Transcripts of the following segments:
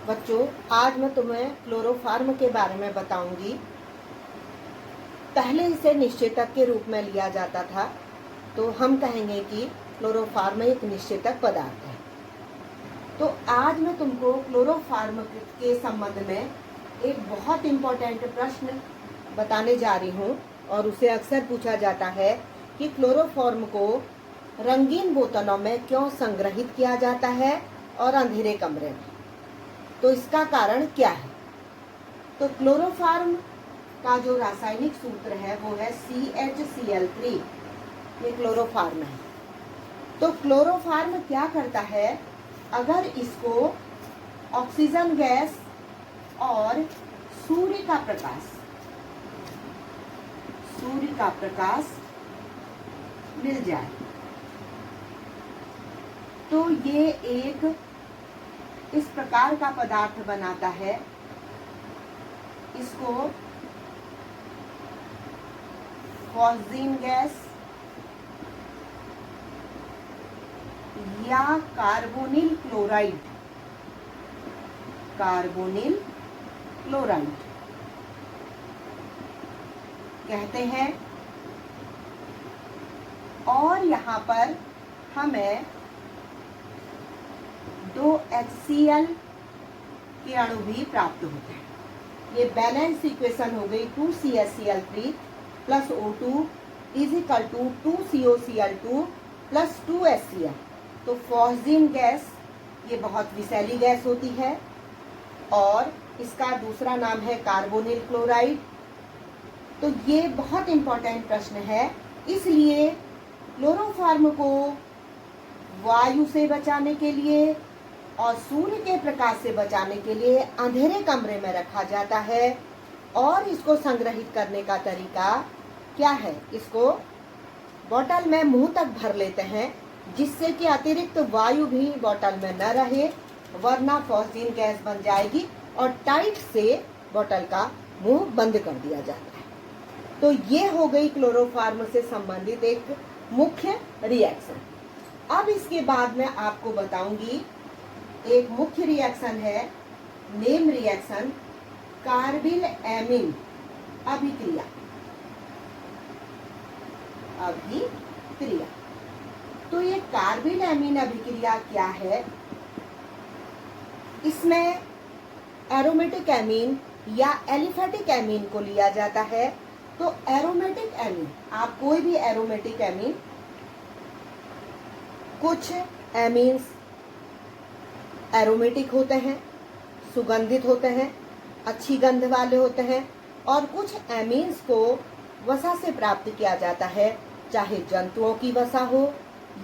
बच्चों, आज मैं तुम्हें क्लोरोफार्म के बारे में बताऊंगी। पहले इसे निश्चेतक के रूप में लिया जाता था, तो हम कहेंगे कि क्लोरोफार्म एक निश्चेतक पदार्थ है। तो आज मैं तुमको क्लोरोफार्म के संबंध में एक बहुत इम्पोर्टेंट प्रश्न बताने जा रही हूँ, और उसे अक्सर पूछा जाता है कि क्लोरोफार्म को रंगीन बोतलों में क्यों संग्रहित किया जाता है और अंधेरे कमरे में। तो इसका कारण क्या है? तो क्लोरोफार्म का जो रासायनिक सूत्र है वो है CHCl3। ये क्लोरोफार्म है। तो क्लोरोफार्म क्या करता है? अगर इसको ऑक्सीजन गैस और सूर्य का प्रकाश मिल जाए तो ये एक इस प्रकार का पदार्थ बनाता है। इसको फॉस्जीन गैस या कार्बोनिल क्लोराइड कहते हैं। और यहाँ पर हमें 2 HCl के अणु भी प्राप्त होते हैं। ये बैलेंस इक्वेशन हो गई 2CHCl3 plus O2 is equal to 2COCl2 plus 2HCl। तो फॉस्जीन गैस ये बहुत विषैली गैस होती है और इसका दूसरा नाम है कार्बोनिल क्लोराइड। तो ये बहुत इंपॉर्टेंट प्रश्न है, इसलिए क्लोरोफार्म को वायु से बचाने के लिए और सूर्य के प्रकाश से बचाने के लिए अंधेरे कमरे में रखा जाता है। और इसको संग्रहित करने का तरीका क्या है? इसको बोतल में मुंह तक भर लेते हैं, जिससे कि अतिरिक्त वायु भी बोतल में न रहे, वरना फॉस्जीन गैस बन जाएगी और टाइट से बोतल का मुंह बंद कर दिया जाता है। तो ये हो गई क्लोरोफार्म से संबंधित एक मुख्य रिएक्शन। अब इसके बाद मैं आपको बताऊंगी एक मुख्य रिएक्शन है, नेम रिएक्शन, कार्बिल एमीन अभिक्रिया। तो ये कार्बिल एमीन अभिक्रिया क्या है? इसमें एरोमेटिक एमीन या एलिफेटिक एमीन को लिया जाता है। तो एरोमेटिक एमीन, आप कोई भी एरोमेटिक एमीन, कुछ एमीन्स एरोमेटिक होते हैं, सुगंधित होते हैं, अच्छी गंध वाले होते हैं, और कुछ एमीन्स को वसा से प्राप्त किया जाता है, चाहे जंतुओं की वसा हो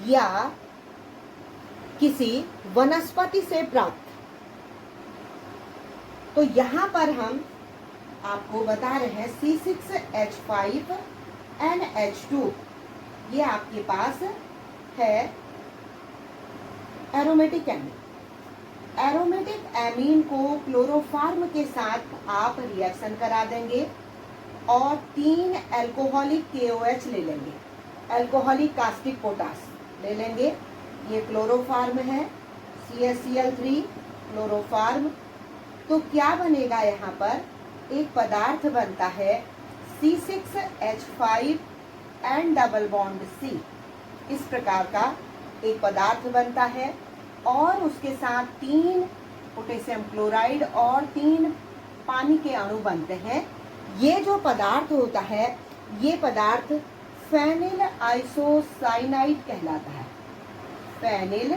या किसी वनस्पति से प्राप्त। तो यहाँ पर हम आपको बता रहे हैं C6H5NH2, ये आपके पास है एरोमेटिक एमीन। एरोमेटिक एमीन को क्लोरोफार्म के साथ आप रिएक्शन करा देंगे और 3 एल्कोहलिक KOH ले लेंगे, एल्कोहलिक कास्टिक पोटास ले लेंगे। ये क्लोरोफार्म है, CHCl3 क्लोरोफार्म। तो क्या बनेगा? यहाँ पर एक पदार्थ बनता है C6H5N डबल बॉन्ड C। इस प्रकार का एक पदार्थ बनता है और उसके साथ 3 पोटेशियम क्लोराइड और 3 पानी के अणु बनते हैं। ये जो पदार्थ होता है, ये पदार्थ फेनिल आइसोसाइनाइड कहलाता है। फेनिल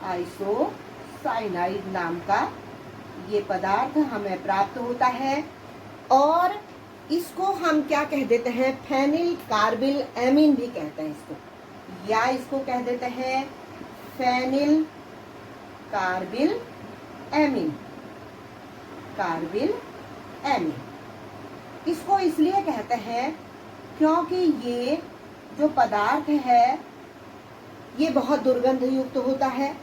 आइसोसाइनाइड नाम का ये पदार्थ हमें प्राप्त होता है, और इसको हम क्या कह देते हैं? फेनिल कार्बिल एमीन भी कहते हैं इसको, या इसको कह देते हैं फेनिल कार्बिल एमीन। इसको इसलिए कहते हैं क्योंकि ये जो पदार्थ है ये बहुत दुर्गंध युक्त होता है,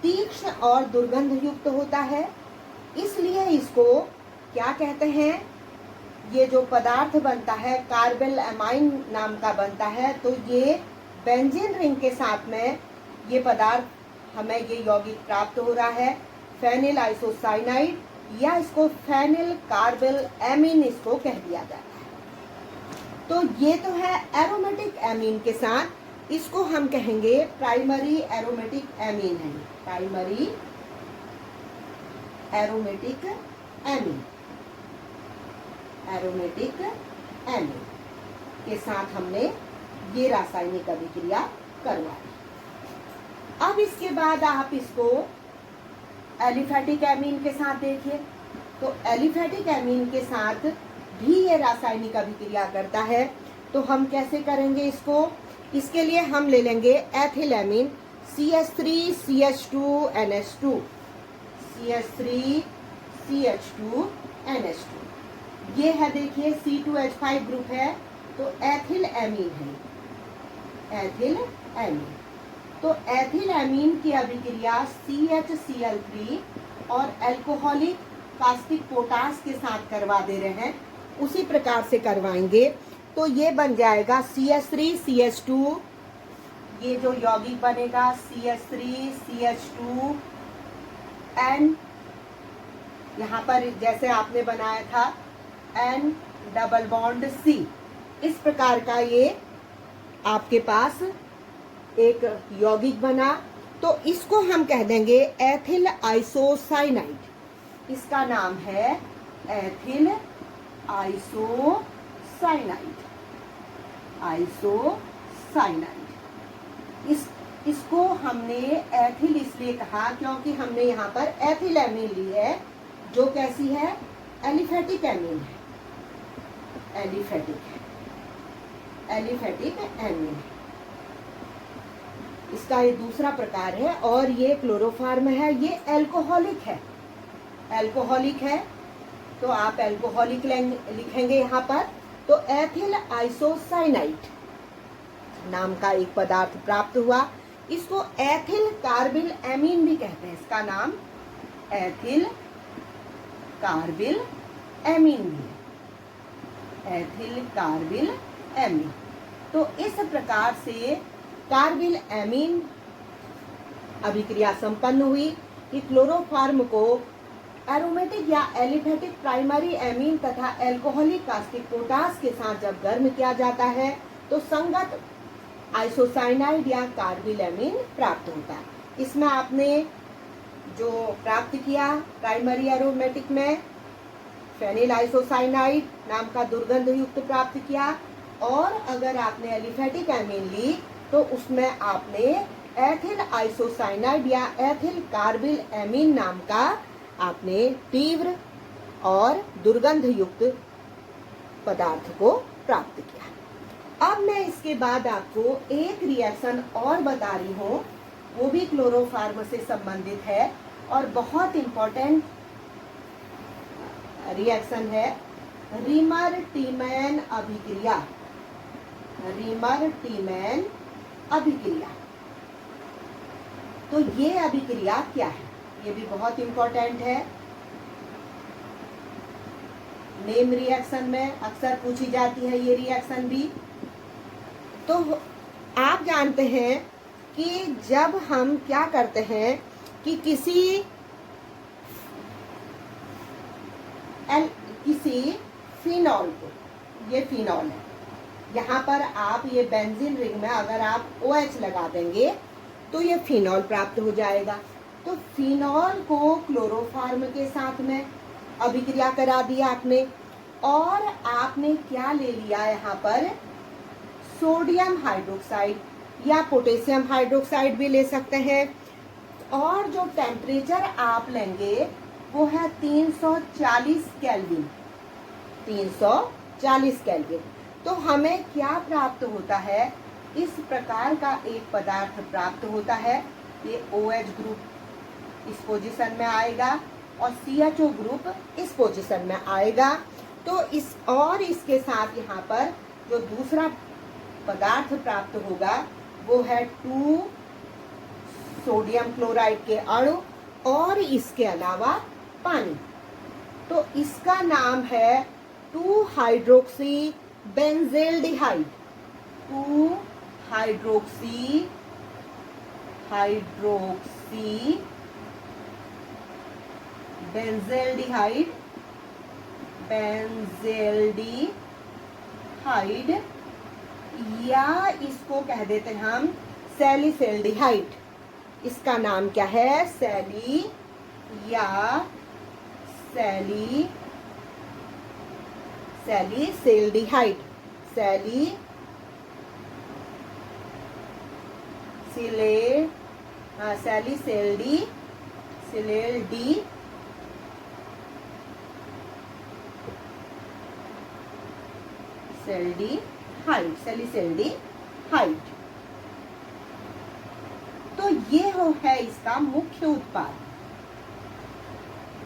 तीक्ष्ण और दुर्गंध युक्त होता है, इसलिए इसको क्या कहते हैं? ये जो पदार्थ बनता है कार्बल एमाइन नाम का बनता है। तो ये बेंजीन रिंग के साथ में ये पदार्थ हमें ये यौगिक प्राप्त हो रहा है, फेनिल आइसोसाइनाइड, या इसको फेनिल कार्बल एमीन इसको कह दिया जाता है। तो ये तो है एरोमेटिक एमीन के साथ, इसको हम कहेंगे प्राइमरी एरोमेटिक एमीन है, primary aromatic amine, aromatic amine के साथ हमने ये रासायनिक अभिक्रिया करवाई। अब इसके बाद आप इसको एलिफेटिक एमीन के साथ देखिए। तो एलिफेटिक एमीन के साथ भी ये रासायनिक अभिक्रिया करता है। तो हम कैसे करेंगे इसको? इसके लिए हम ले लेंगे एथिल एमीन, CH3CH2NH2, CH3CH2NH2, ये है देखिए C2H5 ग्रुप है, तो एथिल एमीन है, एथिल एमीन। तो एथिल एमीन की अभिक्रिया CHCl3 और अल्कोहलिक कास्टिक पोटास के साथ करवा दे रहे हैं, उसी प्रकार से करवाएंगे। तो ये बन जाएगा CH3CH2, ये जो यौगिक बनेगा CH3CH2N, यहाँ पर जैसे आपने बनाया था N डबल बॉन्ड C, इस प्रकार का ये आपके पास एक यौगिक बना। तो इसको हम कह देंगे एथिल आइसोसाइनाइड, इसका नाम है एथिल आइसोसाइनाइड, आइसोसाइनाइड। इसको हमने एथिल इसलिए कहा क्योंकि हमने यहाँ पर एथिल एमीन ली है, जो कैसी है? एलिफेटिक एमीन है, एलिफेटिक है, एलिफेटिक एमीन। इसका ये दूसरा प्रकार है और ये क्लोरोफॉर्म है, ये एल्कोहलिक है, एल्कोहलिक है। तो आप एल्कोहलिक लिखेंगे यहाँ पर। तो एथिल आइसोसाइनाइड नाम का एक पदार्थ प्राप्त हुआ, इसको एथिल कार्बिल एमीन भी कहते हैं, इसका नाम एथिल कार्बिल एमीन भी, एथिल कार्बिल एमीन। तो इस प्रकार से कार्बिल एमीन अभिक्रिया संपन्न हुई कि क्लोरोफॉर्म को एरोमेटिक या एलिफेटिक प्राइमरी एमीन तथा एल्कोहलिक कास्टिक पोटास के साथ जब गर्म किया जाता है तो संगत आइसोसाइनाइड या कार्बिल एमीन प्राप्त होता है। इसमें आपने जो प्राप्त किया प्राइमरी एरोमेटिक में फेनिल आइसोसाइनाइड नाम का दुर्गंध युक्त प्राप्त किया, और अगर आपने एलिफेटिक एमीन ली तो उसमें आपने एथिल आइसोसाइनाइड या एथिल कार्बिल एमीन नाम का आपने तीव्र और दुर्गंध युक्त पदार्थ को प्राप्त किया। अब मैं इसके बाद आपको एक रिएक्शन और बता रही हूँ, वो भी क्लोरोफॉर्म से संबंधित है और बहुत इंपॉर्टेंट रिएक्शन है, रीमर-टीमैन अभिक्रिया, रीमर-टीमैन अभिक्रिया। तो ये अभिक्रिया क्या है? ये भी बहुत इंपॉर्टेंट है, नेम रिएक्शन में अक्सर पूछी जाती है ये रिएक्शन भी। तो आप जानते हैं कि जब हम क्या करते हैं कि किसी फिनॉल को, ये फिनॉल है, यहाँ पर आप ये बेंजीन रिंग में अगर आप OH लगा देंगे तो ये फिनॉल प्राप्त हो जाएगा। तो फिनॉल को क्लोरोफॉर्म के साथ में अभिक्रिया करा दिया आपने, और आपने क्या ले लिया यहाँ पर? सोडियम हाइड्रोक्साइड या पोटेशियम हाइड्रोक्साइड भी ले सकते हैं, और जो टेम्परेचर आप लेंगे वो है 340 केल्विन, 340 केल्विन। तो हमें क्या प्राप्त होता है? इस प्रकार का एक पदार्थ प्राप्त होता है। ये OH ग्रुप इस पोजीशन में आएगा और CHO ग्रुप इस पोजीशन में आएगा। तो इसके साथ यहाँ पर जो दूसरा पदार्थ प्राप्त होगा वो है 2 सोडियम क्लोराइड के अणु और इसके अलावा पानी। तो इसका नाम है 2-हाइड्रोक्सी बेंजेल्डिहाइड, 2-हाइड्रोक्सी बेंजेल्डिहाइड, या इसको कह देते हैं हम सैलिसिल्डिहाइड। इसका नाम क्या है? सैलिसिल्डिहाइड, सैलिसिल्डिहाइड। तो ये है इसका मुख्य उत्पाद।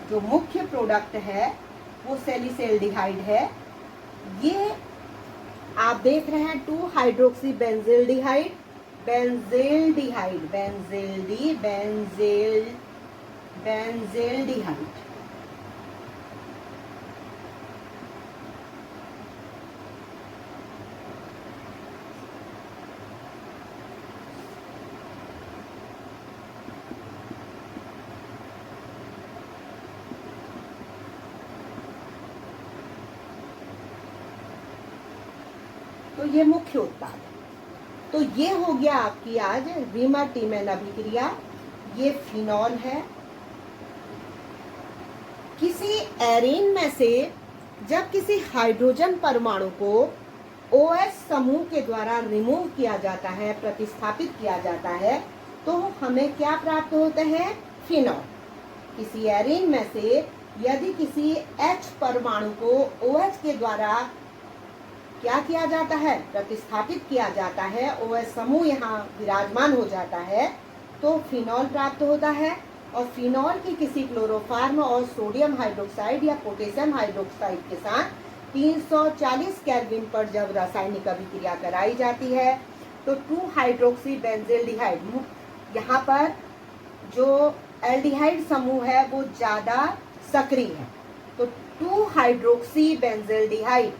जो मुख्य प्रोडक्ट है वो सैलिसिल्डिहाइड है। ये आप देख रहे हैं 2-हाइड्रोक्सी बेंजेल्डिहाइड, बेंजेल्डिहाइड। तो ये मुख्य उत्पाद है। तो ये हो गया आपकी आज रीमर टीमैन अभिक्रिया। ये फिनॉल है। किसी एरीन में से जब किसी हाइड्रोजन परमाणु को OH समूह के द्वारा रिमूव किया जाता है, प्रतिस्थापित किया जाता है, तो हमें क्या प्राप्त होते हैं? फिनॉल। किसी एरीन में से यदि किसी H परमाणु को OH के द्वारा क्या किया जाता है? प्रतिस्थापित किया जाता है, OH समूह यहाँ विराजमान हो जाता है, तो फिनॉल प्राप्त होता है। और फिनॉल की किसी क्लोरोफार्म और सोडियम हाइड्रोक्साइड या पोटेशियम हाइड्रोक्साइड के साथ 340 केल्विन पर जब रासायनिक अभिक्रिया कराई जाती है तो 2-हाइड्रोक्सी बेंजेल्डिहाइड, यहाँ पर जो एल्डिहाइड समूह है वो ज़्यादा सक्रिय है, तो 2-हाइड्रोक्सी बेंजेल्डिहाइड,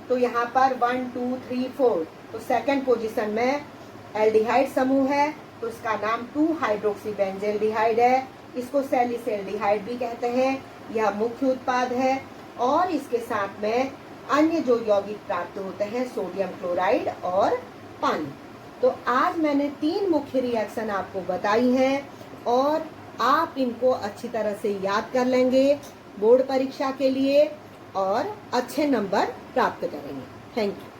तो यहाँ पर 1, 2, 3, 4, तो सेकंड पोजीशन में एल्डिहाइड समूह है, तो इसका नाम 2-हाइड्रोक्सी बेंजेल्डिहाइड है। इसको सैलिसिल्डिहाइड भी कहते हैं। यह मुख्य उत्पाद है। और इसके साथ में अन्य जो यौगिक प्राप्त होते हैं सोडियम क्लोराइड और पानी। तो आज मैंने 3 मुख्य रिएक्शन आपको बताई हैं और आप इनको अच्छी तरह से याद कर लेंगे बोर्ड परीक्षा के लिए और अच्छे नंबर प्राप्त करेंगे। Thank you.